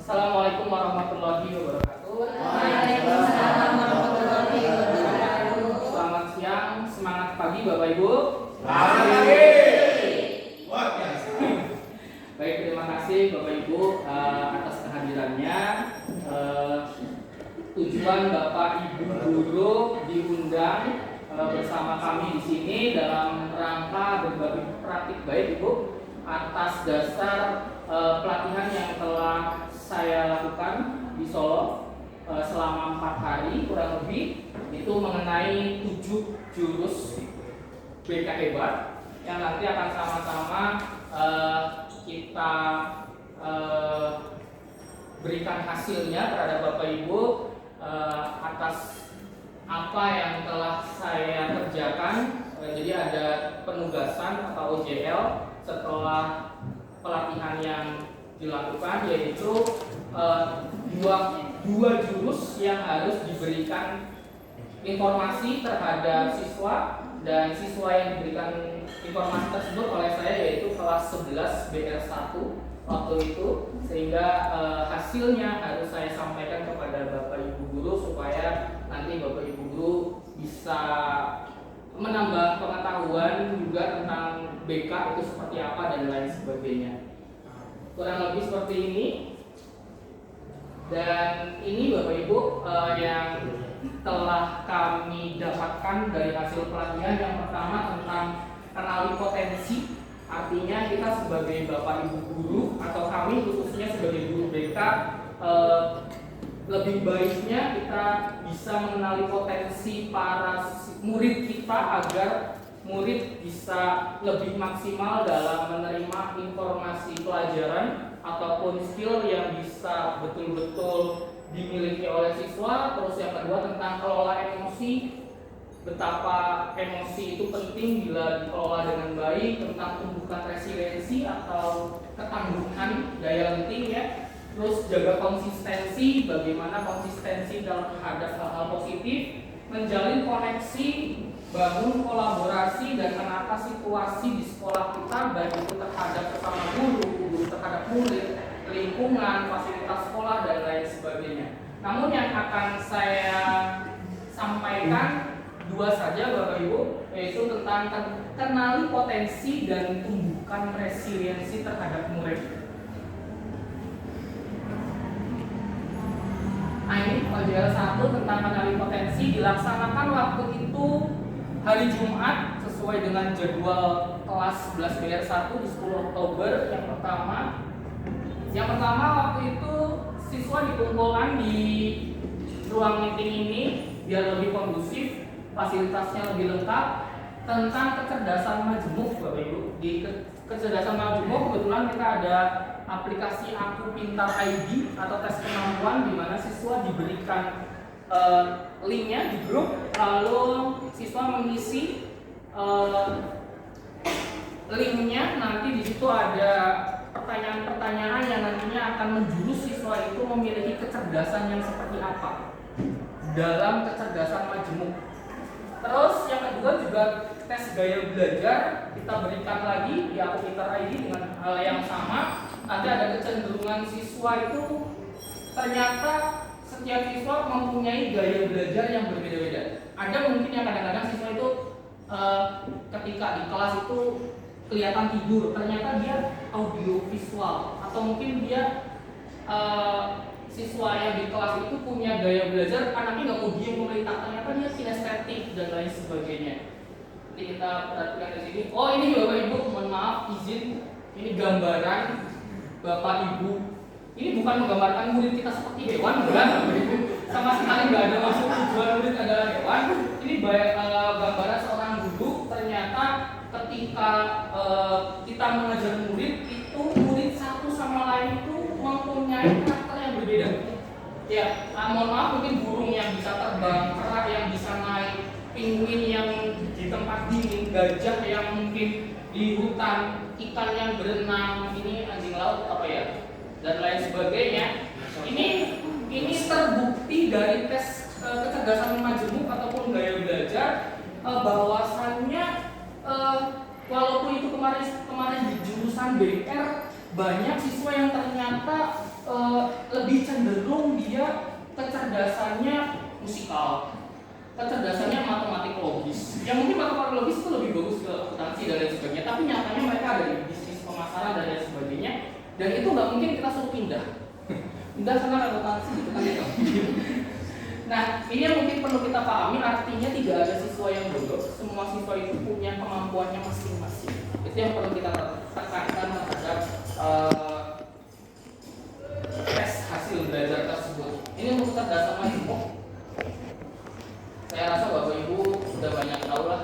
Assalamualaikum warahmatullahi wabarakatuh. Waalaikumsalam warahmatullahi wabarakatuh. Selamat siang, semangat pagi Bapak Ibu. Selamat pagi. Luar biasa. Baik, terima kasih Bapak Ibu atas kehadirannya. Tujuan Bapak Ibu guru diundang bersama kami di sini dalam rangka berbagi praktik baik Ibu atas dasar pelatihan yang telah saya lakukan di Solo selama 4 hari kurang lebih, itu mengenai 7 jurus BK hebat yang nanti akan sama-sama kita berikan hasilnya terhadap Bapak Ibu atas apa yang telah saya kerjakan. Jadi ada penugasan atau OJL setelah pelatihan yang dilakukan, yaitu dua jurus yang harus diberikan informasi terhadap siswa, dan siswa yang diberikan informasi tersebut oleh saya yaitu kelas 11 BR1 waktu itu, sehingga hasilnya harus saya sampaikan kepada Bapak Ibu guru supaya nanti Bapak Ibu guru bisa menambah pengetahuan juga tentang BK itu seperti apa dan lain sebagainya. Kurang lebih seperti ini. Dan ini Bapak Ibu yang telah kami dapatkan dari hasil pelatihan. Yang pertama tentang kenali potensi. Artinya kita sebagai Bapak Ibu guru atau kami khususnya sebagai guru BK, lebih baiknya kita bisa mengenali potensi para murid kita agar murid bisa lebih maksimal dalam menerima informasi pelajaran ataupun skill yang bisa betul-betul dimiliki oleh siswa. Terus yang kedua tentang kelola emosi, betapa emosi itu penting bila dikelola dengan baik, tentang tumbuhkan resiliensi atau ketangguhan daya lenting ya. Terus jaga konsistensi, bagaimana konsistensi dalam menghadap hal-hal positif, menjalin koneksi, bangun kolaborasi dan menata situasi di sekolah kita, baik itu terhadap sesama guru terhadap murid, lingkungan, fasilitas sekolah dan lain sebagainya. Namun yang akan saya sampaikan dua saja Bapak Ibu, yaitu tentang kenali potensi dan tumbuhkan resiliensi terhadap murid. Nah, ini OJL 1 tentang mengenali potensi dilaksanakan waktu itu hari Jumat sesuai dengan jadwal kelas 11 BR1 di 10 Oktober. Yang pertama waktu itu siswa dikumpulkan di ruang meeting ini biar lebih kondusif, fasilitasnya lebih lengkap, tentang kecerdasan majemuk Bapak Ibu. Di kecerdasan majemuk kebetulan kita ada aplikasi Aku Pintar ID atau tes kemampuan, di mana siswa diberikan linknya di grup, lalu siswa mengisi linknya. Nanti di situ ada pertanyaan-pertanyaan yang nantinya akan menjurus siswa itu memiliki kecerdasan yang seperti apa dalam kecerdasan majemuk. Terus yang kedua juga tes gaya belajar kita berikan lagi di Aku Pintar ID dengan hal yang sama. Nanti ada kecenderungan siswa itu, ternyata setiap siswa mempunyai gaya belajar yang berbeda-beda. Ada mungkin yang kadang-kadang siswa itu ketika di kelas itu kelihatan tidur, ternyata dia audio visual, atau mungkin dia siswa yang di kelas itu punya gaya belajar, anaknya nggak mau diem memerintah, ternyata dia kinestetik dan lain sebagainya. Nanti kita perhatikan di sini. Oh, ini Bapak Ibu, mohon maaf izin, ini gambaran Bapak Ibu. Ini bukan menggambarkan murid kita seperti hewan, bukan? Sama sekali nggak ada maksud tujuan murid adalah hewan. Ini gambaran seorang guru. Ternyata ketika kita mengajar murid itu, murid satu sama lain itu mempunyai karakter yang berbeda. Ya, mohon maaf, mungkin burung yang bisa terbang, kera yang bisa naik, penguin yang di tempat dingin, gajah yang mungkin di hutan, ikan yang berenang, ini anjing laut apa ya, dan lain sebagainya. Ini terbukti dari tes kecerdasan majemuk ataupun gaya belajar, bahwasannya walaupun itu kemarin di jurusan BR banyak siswa yang ternyata lebih cenderung dia kecerdasannya musikal, kecerdasannya matematik logis. Yang mungkin matematik logis itu lebih bagus ke akuntansi dan lain sebagainya, tapi nyatanya mereka ada di bisnis pemasaran dan lain sebagainya. Dan itu nggak mungkin kita suruh pindah karena akuntansi gitu kan ya. Nah, ini yang mungkin perlu kita pahami, artinya tidak ada siswa yang bodoh, semua siswa itu punya kemampuannya masing-masing. Itu yang perlu kita tekankan terhadap tes hasil belajar tersebut. Ini untuk kecerdasan majemuk. Saya rasa Bapak Ibu sudah banyak tahu lah.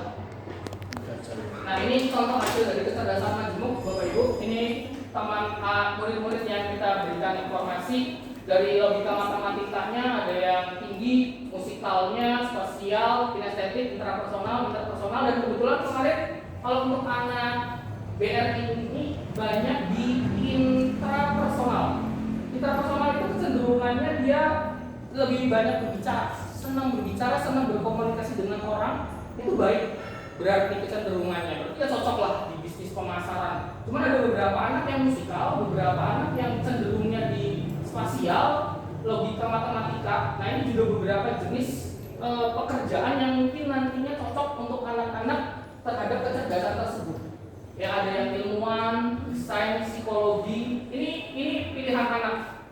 Nah, ini contoh hasil dari kecerdasan majemuk Bapak Ibu. Ini teman murid-murid yang kita berikan informasi. Dari logika matematikanya ada yang tinggi, musikalnya, spasial, kinestetik, interpersonal, dan kebetulan kemarin kalau untuk anak BR ini banyak di intrapersonal. Intrapersonal itu kecenderungannya dia lebih banyak berbicara, senang berkomunikasi dengan orang, itu baik. Berarti kecenderungannya, berarti ya cocok lah di bisnis pemasaran. Cuma ada beberapa anak yang musikal, beberapa anak yang cenderungnya di spasial, logika matematika. Nah, ini juga beberapa jenis pekerjaan yang mungkin nantinya cocok untuk anak-anak terhadap kecerdasan tersebut. Ya, ada yang ilmuwan, sains, psikologi. Ini pilihan anak.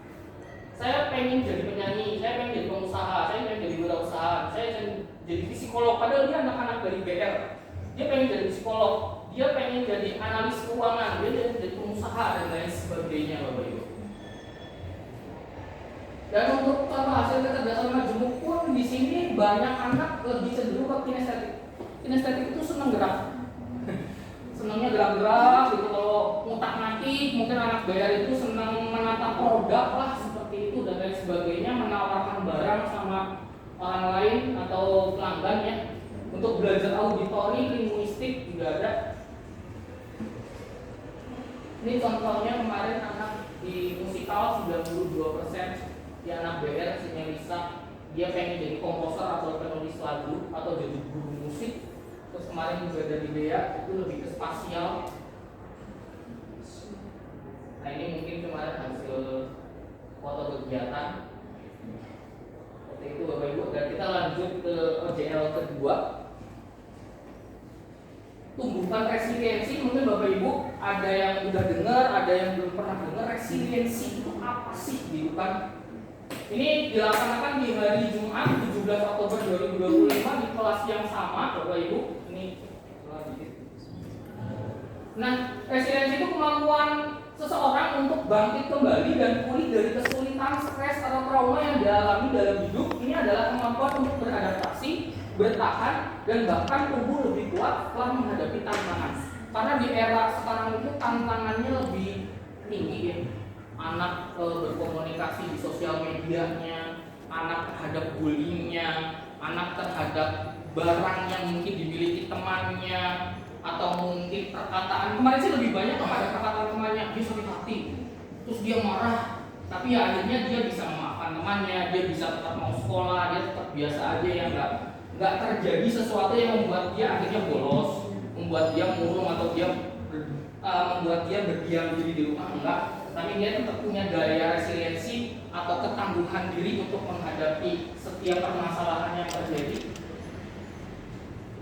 Saya pengen jadi penyanyi, saya pengen jadi pengusaha, saya pengen jadi wirausaha, saya pengen jadi psikolog. Padahal dia anak-anak dari BR. Dia pengen jadi psikolog, dia pengen jadi analis keuangan, dia pengen jadi pengusaha dan lain sebagainya, Bapak Ibu. Dan untuk contoh hasil kecerdasan majemuk pun di sini banyak anak lebih cenderung ke kinestetik. Kinestetik itu senang gerak, senangnya gerak-gerak gitu. Kalau ngutak-ngatik, mungkin anak BR itu senang menata produk lah seperti itu dan lain sebagainya, menawarkan barang sama orang lain atau pelanggan ya. Untuk belajar auditori, linguistik juga ada. Ini contohnya kemarin anak di musikal 92%. Di anak BR Sinyalisa, dia pengen jadi komposer atau penulis lagu atau jadi guru musik. Terus kemarin juga dari Bea itu lebih ke spasial. Nah, ini mungkin kemarin hasil foto kegiatan seperti itu Bapak Ibu. Dan kita lanjut ke OJL kedua, tumbuhkan resiliensi. Mungkin Bapak Ibu ada yang udah dengar, ada yang belum pernah dengar. Resiliensi itu apa sih gitu kan? Ini dilaksanakan di hari Jumat 17 Oktober 2025 di kelas yang sama, Bapak Ibu. Ini nah, resiliensi itu kemampuan seseorang untuk bangkit kembali dan pulih dari kesulitan, stres atau trauma yang dialami dalam hidup. Ini adalah kemampuan untuk beradaptasi, bertahan, dan bahkan tumbuh lebih kuat setelah menghadapi tantangan. Karena di era sekarang itu tantangannya lebih tinggi ya. Anak berkomunikasi di sosial medianya, anak terhadap bullyingnya, anak terhadap barang yang mungkin dimiliki temannya, atau mungkin perkataan. Kemarin sih lebih banyak kepada perkataan temannya, dia sakit hati, terus dia marah, tapi ya akhirnya dia bisa memaafkan temannya, dia bisa tetap mau sekolah, dia tetap biasa aja, yang nggak terjadi sesuatu yang membuat dia akhirnya bolos, membuat dia murung atau dia membuat dia berdiam diri di rumah, enggak. Tapi dia tetap punya daya resiliensi atau ketangguhan diri untuk menghadapi setiap permasalahan yang terjadi.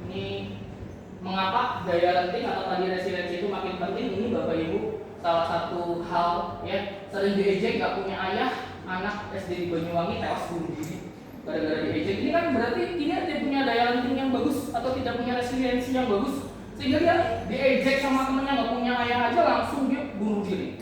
Ini mengapa daya lenting atau tadi resiliensi itu makin penting? Ini Bapak Ibu salah satu hal ya, sering diejek gak punya ayah, anak SD di Banyuwangi tewas bunuh diri gara-gara diejek. Ini kan berarti dia punya daya lenting yang bagus atau tidak punya resiliensi yang bagus, sehingga dia diejek sama temennya gak punya ayah aja langsung dia bunuh diri.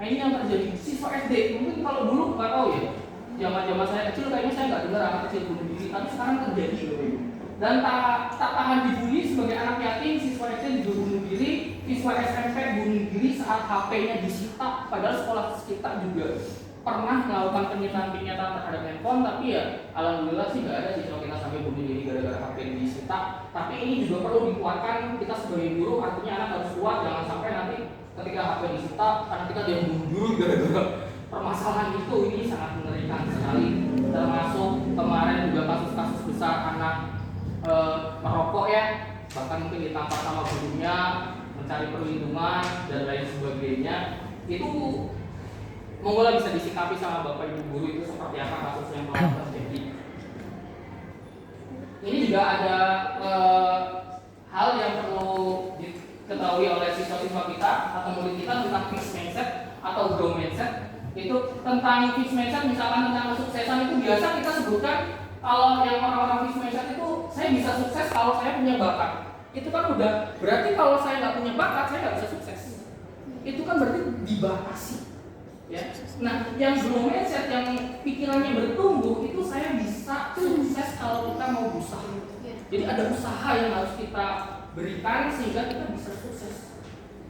Nah, ini yang terjadi siswa SD. Mungkin kalau dulu nggak tahu ya, zaman saya kecil kayaknya saya nggak dengar anak kecil bunuh diri, tapi sekarang terjadi Bapak Ibu. Dan tak tahan dibully sebagai anak yatim, siswa SD juga bunuh diri, siswa SMP bunuh diri saat HP-nya disita. Padahal sekolah kita juga pernah melakukan penyitaan terhadap handphone, tapi ya alhamdulillah sih nggak ada siswa kita sampai bunuh diri gara-gara HP disita. Tapi ini juga perlu dikuatkan kita sebagai guru, artinya anak harus kuat, jangan sampai nanti ketika HP disita, anak kita dia bunuh diri gara-gara permasalahan itu. Ini sangat mengerikan sekali. Termasuk kemarin juga kasus-kasus besar anak merokok ya, bahkan mungkin ditampar sama gurunya, mencari perlindungan dan lain sebagainya. Itu Monggo lah bisa disikapi sama Bapak Ibu guru itu seperti apa kasus yang telah terjadi. Ini juga ada hal yang perlu diketahui oleh siswa-siswa kita atau murid kita tentang fixed mindset atau growth mindset. Itu tentang fixed mindset, misalkan tentang kesuksesan itu biasa kita sebutkan kalau yang orang-orang fixed mindset itu saya bisa sukses kalau saya punya bakat. Itu kan udah berarti kalau saya nggak punya bakat saya nggak bisa sukses. Itu kan berarti dibatasi. Ya. Nah, yang growth mindset yang pikirannya bertumbuh itu saya bisa sukses kalau kita mau berusaha. Jadi ada usaha yang harus kita berikan sehingga kita bisa sukses.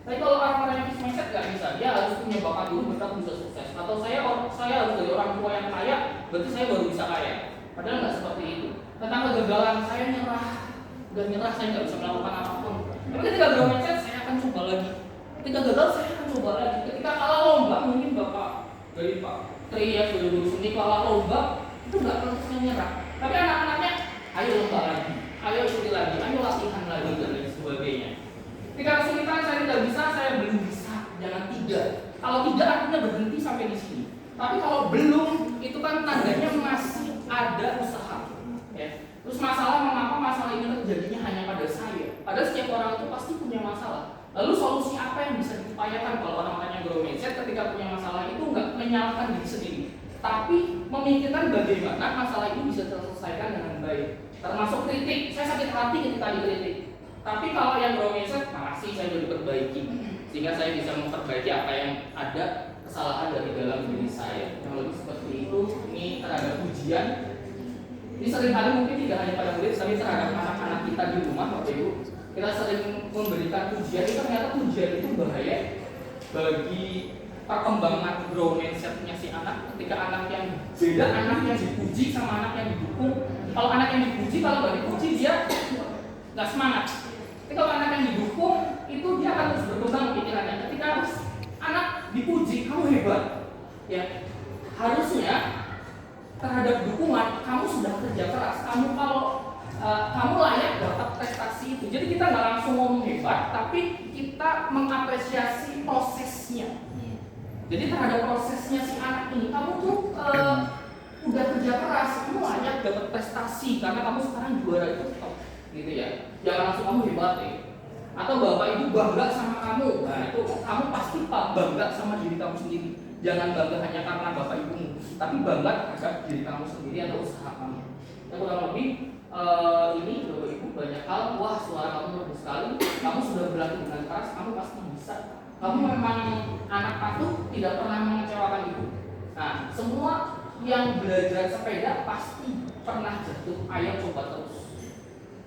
Tapi kalau orang-orang yang fixed mindset nggak bisa, dia harus punya bakat dulu baru bisa sukses. Atau saya harus dari orang tua yang kaya, berarti saya baru bisa kaya. Padahal nggak seperti itu. Tentang kegagalan saya nyerah, udah nyerah saya nggak bisa melakukan apapun. Tapi ketika growth mindset saya akan coba lagi. Ketika gagal saya akan coba lagi. Ketika kalah lomba mungkin bapak dari Pak Tri ya sudah guru seni kalah lomba itu nggak langsung nyerah. Tapi anak-anaknya ayo lomba lagi, ayo ikuti lagi, ayo latihan lagi dan lain sebagainya. Ketika kesulitan saya tidak bisa, saya belum bisa. Jangan tidak. Kalau tidak artinya berhenti sampai di sini. Tapi kalau belum, itu kan tandanya masih ada usaha. Ya. Terus mengapa masalah ini terjadinya hanya pada saya? Padahal setiap orang itu pasti punya masalah. Lalu solusi apa yang bisa diupayakan kalau orang-orang yang growth mindset ketika punya masalah itu nggak menyalahkan diri sendiri, tapi memikirkan bagaimana masalah itu bisa terselesaikan dengan baik. Termasuk kritik, saya sakit hati ketika dikritik. Tapi kalau yang growth mindset, makasih saya sudah diperbaiki, sehingga saya bisa memperbaiki apa yang ada kesalahan dari dalam diri saya. Yang lebih seperti itu, ini terhadap ujian. Ini seringkali mungkin tidak hanya pada murid, tapi terhadap anak-anak kita di rumah, Bapak Ibu. Kita sering memberikan pujian, itu ternyata pujian itu bahaya bagi perkembangan growth mindset-nya si anak. Ketika anak yang beda, anak yang dipuji sama anak yang didukung. Kalau anak yang dipuji, kalau nggak dipuji dia nggak semangat. Tapi kalau anak yang didukung, itu dia akan terus berkembang pikirannya. Ketika anak dipuji, kamu hebat, ya harusnya terhadap dukungan kamu sudah kerja keras. Kamu layak dapat prestasi itu. Jadi kita nggak langsung ngomong hebat, tapi kita mengapresiasi prosesnya. Jadi terhadap prosesnya si anak ini, kamu tuh udah kerja keras, kamu layak dapat prestasi karena kamu sekarang juara itu top, gitu ya. Jangan langsung kamu hebat ya. Atau bapak ibu bangga sama kamu, nah itu kamu pasti bangga sama diri kamu sendiri. Jangan bangga hanya karena bapak ibumu, tapi bangga terhadap diri kamu sendiri atau usaha kamu. Yang kurang lebih ini bapak ibu banyak hal, wah suara kamu bagus sekali, kamu sudah berlatih dengan keras, kamu pasti bisa. Kamu memang anak patuh, tidak pernah mengecewakan ibu. Nah, semua yang belajar sepeda pasti pernah jatuh, ayo coba terus.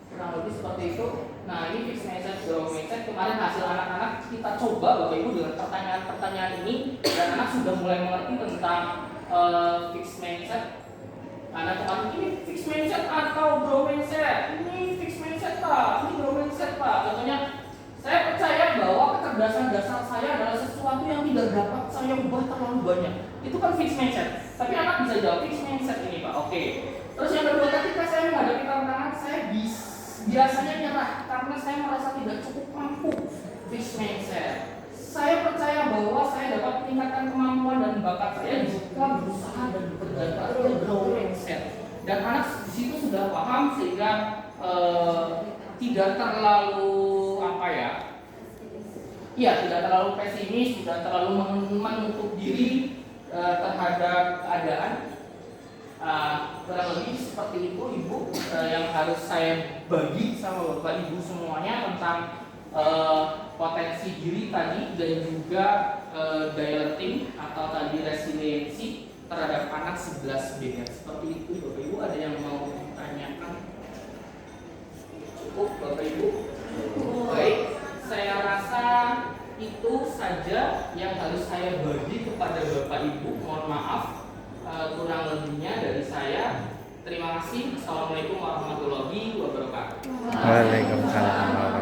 Kurang lebih seperti itu. Nah, ini fixed mindset, growth mindset. Kemarin hasil anak-anak kita coba Bapak Ibu dengan pertanyaan-pertanyaan ini, dan anak sudah mulai mengerti tentang fixed mindset. Anak kemarin ini fixed mindset atau growth mindset? Ini fixed mindset Pak, ini growth mindset Pak. Contohnya, saya percaya bahwa kecerdasan dasar saya adalah sesuatu yang tidak dapat saya ubah terlalu banyak. Itu kan fixed mindset. Tapi anak bisa jawab fixed mindset ini Pak. Oke. Terus yang kedua, ketika saya menghadapi tantangan, saya biasanya nyerah karena saya merasa tidak cukup mampu. Fixed mindset. Saya percaya bahwa saya dapat meningkatkan kemampuan dan bakat saya jika berusaha dan bekerja keras. Itu growth mindset. Dan anak di situ sudah paham sehingga tidak terlalu tidak terlalu pesimis, tidak terlalu menutup diri terhadap keadaan. Kurang lebih seperti itu Ibu yang harus saya bagi sama Bapak Ibu semuanya tentang potensi diri tadi dan juga dialecting atau tadi resiliensi terhadap anak 11B. Seperti itu Bapak Ibu, ada yang mau ditanyakan? Cukup Bapak Ibu? Baik, saya rasa itu saja yang harus saya bagi kepada Bapak Ibu. Mohon maaf kurang lebihnya dari saya. Terima kasih. Assalamualaikum warahmatullahi wabarakatuh. Waalaikumsalam.